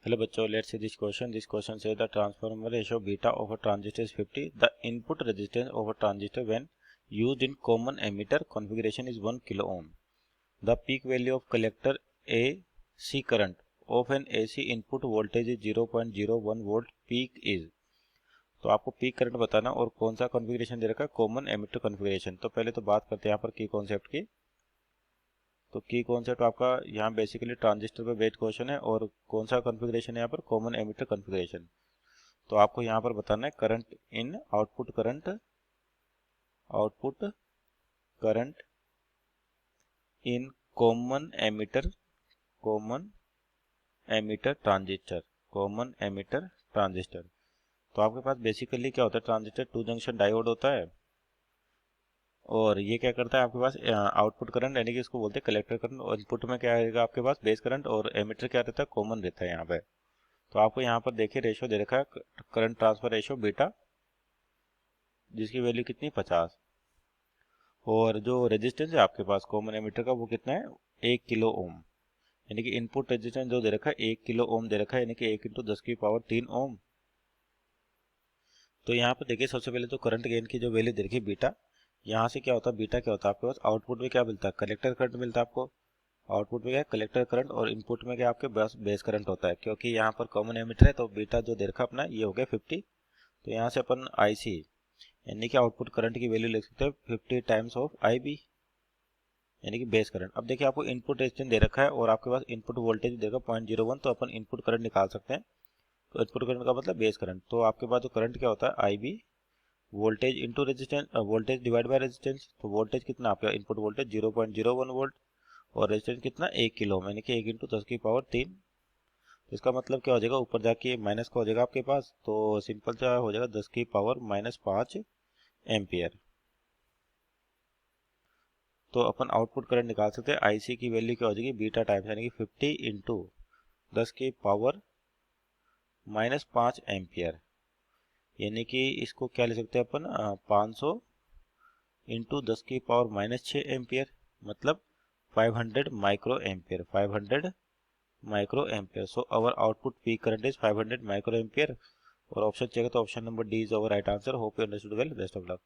Hello bachcho, let's see this question. This question says the transformer ratio beta of a transistor is 50. The input resistance of a transistor when used in common emitter configuration is 1 kilo ohm. The peak value of collector AC current of an AC input voltage is 0.01 volt. Peak is, तो आपको peak current बताना और कौन सा configuration दे रखा है, common emitter configuration. तो पहले तो बात करते हैं यहाँ पर की कॉन्सेप्ट की। तो की कॉन्सेप्ट आपका यहाँ बेसिकली ट्रांजिस्टर पे बेस्ड क्वेश्चन है और कौन सा कॉन्फ़िगरेशन है यहाँ पर, कॉमन एमिटर कॉन्फ़िगरेशन। तो आपको यहाँ पर बताना है current in output current in common emitter transistor. तो आपके पास बेसिकली क्या होता है, ट्रांजिस्टर टू जंक्शन डायोड होता है और ये क्या करता है आपके पास आउटपुट करंट यानी कि इसको बोलते हैं कलेक्टर करंट, और इनपुट में क्या आएगा आपके पास बेस करंट, और एमिटर क्या रहता है, कॉमन रहता है यहाँ पे। तो आपको यहाँ पर देखिए रेशियो दे रखा है करंट ट्रांसफर रेशियो बीटा, जिसकी वैल्यू कितनी 50, और जो रेजिस्टेंस है आपके पास कॉमन एमिटर का वो कितना है 1 किलो ओम, यानी कि इनपुट रेजिस्टेंस जो दे रखा है 1 किलो ओम दे रखा है, यानी कि 1 × 10⁻³ ओम। तो यहाँ पर देखिए सबसे पहले तो करंट गेन की जो वैल्यू दे रखी है बीटा, यहाँ से क्या होता है बीटा क्या होता है आपके पास, आउटपुट में क्या मिलता है कलेक्टर करंट मिलता है आपको, आउटपुट में क्या है कलेक्टर करंट, और इनपुट में क्या आपके पास बेस करंट होता है। क्योंकि यहाँ पर कॉमन एमिटर है तो बीटा जो दे रखा अपना ये हो गया 50। तो यहाँ से अपन IC यानी कि आउटपुट करंट की वैल्यू लिख सकते हैं 50 टाइम्स ऑफ IB यानी कि बेस करंट। अब देखिए आपको इनपुट रेजिस्टेंस दे रखा है और आपके पास इनपुट वोल्टेज दे रखा 0.01, तो अपन इनपुट करंट निकाल सकते हैं। तो इनपुट करंट का मतलब बेस करंट, तो आपके पास जो करंट क्या होता है IB voltage into resistance, voltage divide by resistance. तो वोल्टेज कितना आपका इनपुट वोल्टेज 0.01 वोल्ट और रेजिस्टेंस कितना 1 किलो यानी कि 1 × 10⁻³ तो इसका मतलब क्या हो जाएगा, ऊपर जाके माइनस का हो जाएगा आपके पास, तो सिंपल सा हो जाएगा 10⁻⁻5 एम्पियर। तो अपन आउटपुट करंट निकाल सकते हैं, IC की वैल्यू क्या हो जाएगी बीटा टाइम्स यानी कि 50 × 10⁻⁻5 एम्पियर, यानी कि इसको क्या ले सकते हैं अपन 500 × 10⁻⁻6 एम्पियर, मतलब 500 micro ampere. So our output peak current is 500 micro ampere. और ऑप्शन चाहिए तो option number D is our right answer. Hope you understood well, best of luck.